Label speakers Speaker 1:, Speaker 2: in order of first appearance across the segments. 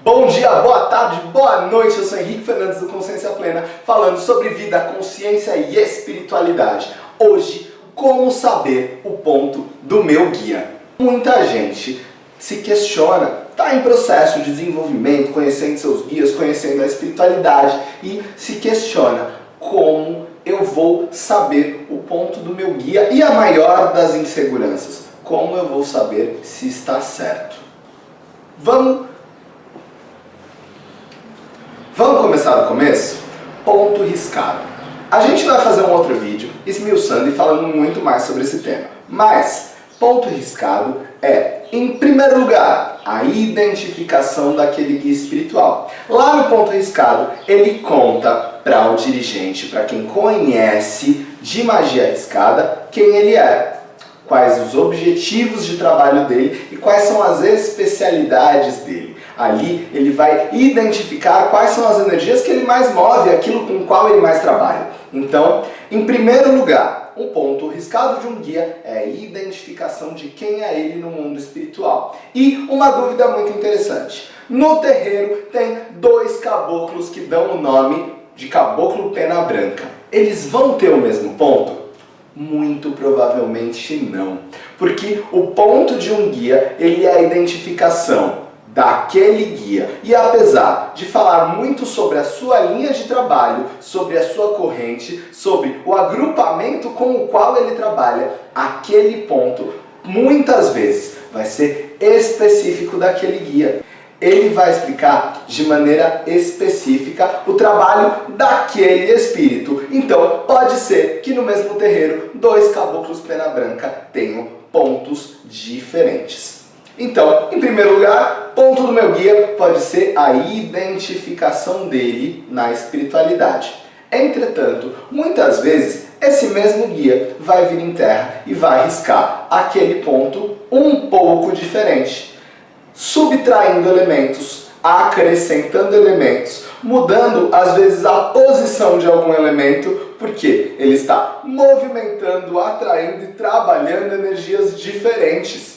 Speaker 1: Bom dia, boa tarde, boa noite, eu sou Henrique Fernandes do Consciência Plena, falando sobre vida, consciência e espiritualidade. Hoje, como saber o ponto do meu guia? Muita gente se questiona, está em processo de desenvolvimento, conhecendo seus guias, conhecendo a espiritualidade e se questiona como eu vou saber o ponto do meu guia e a maior das inseguranças, como eu vou saber se está certo. Vamos começar do começo? Ponto riscado. A gente vai fazer um outro vídeo esmiuçando e falando muito mais sobre esse tema. Mas, ponto riscado é, em primeiro lugar, a identificação daquele guia espiritual. Lá no ponto riscado, ele conta para o dirigente, para quem conhece de magia arriscada, quem ele é, quais os objetivos de trabalho dele e quais são as especialidades dele. Ali ele vai identificar quais são as energias que ele mais move, aquilo com o qual ele mais trabalha. Então, em primeiro lugar, um ponto riscado de um guia é a identificação de quem é ele no mundo espiritual. E uma dúvida muito interessante. No terreiro tem dois caboclos que dão o nome de Caboclo Pena Branca. Eles vão ter o mesmo ponto? Muito provavelmente não. Porque o ponto de um guia, ele é a identificação daquele guia. E apesar de falar muito sobre a sua linha de trabalho, sobre a sua corrente, sobre o agrupamento com o qual ele trabalha, aquele ponto, muitas vezes, vai ser específico daquele guia. Ele vai explicar de maneira específica o trabalho daquele espírito. Então, pode ser que no mesmo terreiro, dois caboclos pena branca tenham pontos diferentes. Então, em primeiro lugar, ponto do meu guia pode ser a identificação dele na espiritualidade. Entretanto, muitas vezes, esse mesmo guia vai vir em terra e vai riscar aquele ponto um pouco diferente, subtraindo elementos, acrescentando elementos, mudando às vezes a posição de algum elemento, porque ele está movimentando, atraindo e trabalhando energias diferentes.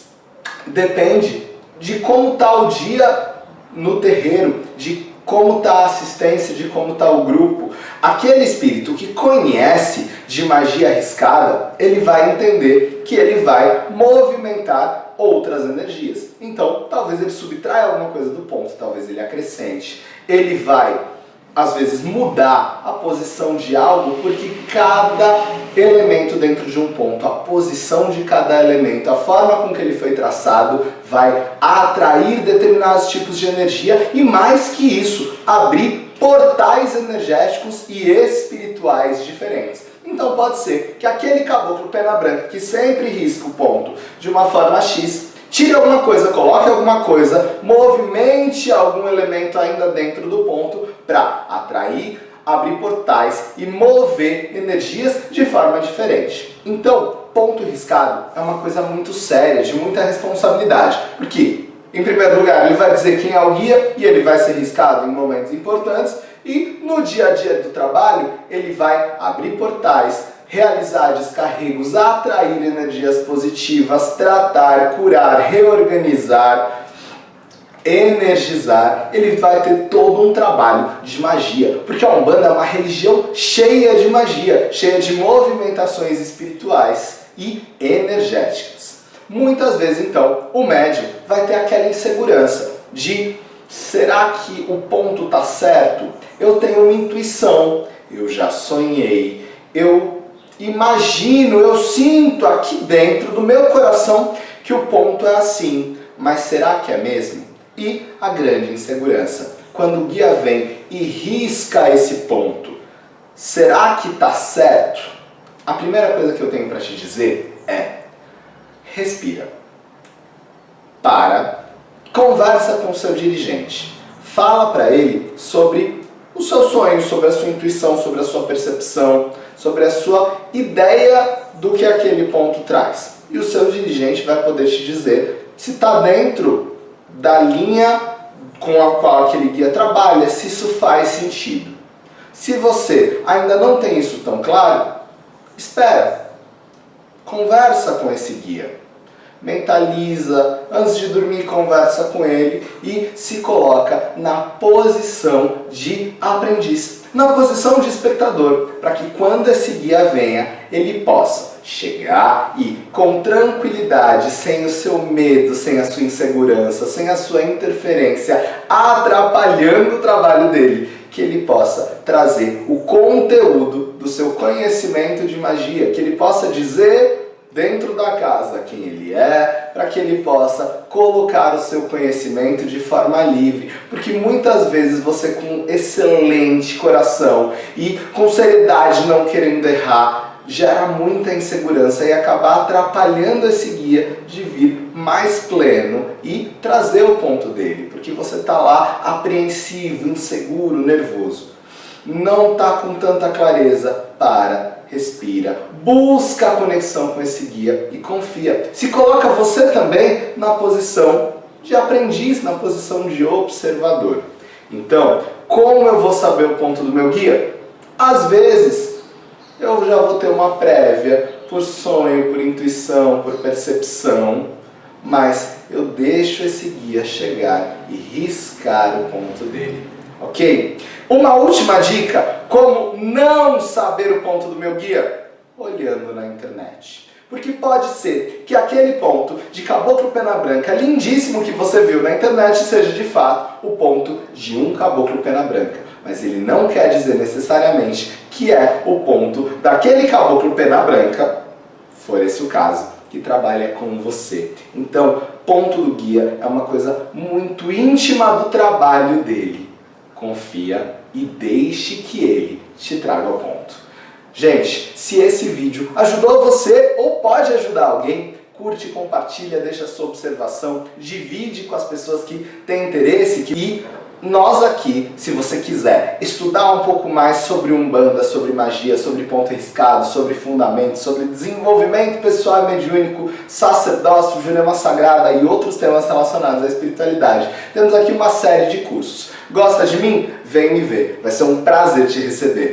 Speaker 1: Depende de como está o dia no terreiro, de como está a assistência, de como está o grupo. Aquele espírito que conhece de magia arriscada, ele vai entender que ele vai movimentar outras energias. Então, talvez ele subtraia alguma coisa do ponto, talvez ele acrescente. Ele vai, às vezes, mudar a posição de algo, porque cada elemento dentro de um ponto, a posição de cada elemento, a forma com que ele foi traçado, vai atrair determinados tipos de energia e, mais que isso, abrir portais energéticos e espirituais diferentes. Então pode ser que aquele caboclo pena branca que sempre risca o ponto de uma forma X, tire alguma coisa, coloque alguma coisa, movimente algum elemento ainda dentro do ponto para atrair, abrir portais e mover energias de forma diferente. Então, ponto riscado é uma coisa muito séria, de muita responsabilidade, porque, em primeiro lugar, ele vai dizer quem é o guia e ele vai ser riscado em momentos importantes, e no dia a dia do trabalho ele vai abrir portais, realizar descarregos, atrair energias positivas, tratar, curar, reorganizar, energizar. Ele vai ter todo um trabalho de magia, porque a Umbanda é uma religião cheia de magia, cheia de movimentações espirituais e energéticas. Muitas vezes, então, o médium vai ter aquela insegurança de: será que o ponto está certo? Eu tenho uma intuição, eu já sonhei, eu imagino, eu sinto aqui dentro do meu coração que o ponto é assim, mas será que é mesmo? E a grande insegurança, quando o guia vem e risca esse ponto, será que está certo? A primeira coisa que eu tenho para te dizer é: respira, para, conversa com o seu dirigente, fala para ele sobre os seus sonhos, sobre a sua intuição, sobre a sua percepção, sobre a sua ideia do que aquele ponto traz. E o seu dirigente vai poder te dizer se está dentro da linha com a qual aquele guia trabalha, se isso faz sentido. Se você ainda não tem isso tão claro, espera, conversa com esse guia. mentaliza, antes de dormir conversa com ele e se coloca na posição de aprendiz, na posição de espectador, para que quando esse guia venha, ele possa chegar e, com tranquilidade, sem o seu medo, sem a sua insegurança, sem a sua interferência, atrapalhando o trabalho dele, que ele possa trazer o conteúdo do seu conhecimento de magia, que ele possa dizer dentro da casa quem ele é, para que ele possa colocar o seu conhecimento de forma livre, porque muitas vezes você, com excelente coração e com seriedade, não querendo errar, gera muita insegurança e acaba atrapalhando esse guia de vir mais pleno e trazer o ponto dele, porque você está lá apreensivo, inseguro, nervoso. Não está com tanta clareza. Respira, busca a conexão com esse guia e confia. Se coloca você também na posição de aprendiz, na posição de observador. Então, como eu vou saber o ponto do meu guia? Às vezes, eu já vou ter uma prévia por sonho, por intuição, por percepção, mas eu deixo esse guia chegar e riscar o ponto dele. Ok? Uma última dica, como não saber o ponto do meu guia? Olhando na internet. Porque pode ser que aquele ponto de caboclo pena branca lindíssimo que você viu na internet seja de fato o ponto de um caboclo pena branca. Mas ele não quer dizer necessariamente que é o ponto daquele caboclo pena branca, for esse o caso, que trabalha com você. Então, ponto do guia é uma coisa muito íntima do trabalho dele. Confia e deixe que ele te traga ao ponto. Gente, se esse vídeo ajudou você ou pode ajudar alguém, curte, compartilha, deixa a sua observação, divide com as pessoas que têm interesse. E nós aqui, se você quiser estudar um pouco mais sobre Umbanda, sobre magia, sobre ponto riscado, sobre fundamentos, sobre desenvolvimento pessoal e mediúnico, sacerdócio, Jurema Sagrada e outros temas relacionados à espiritualidade, temos aqui uma série de cursos. Gosta de mim? Vem me ver. Vai ser um prazer te receber.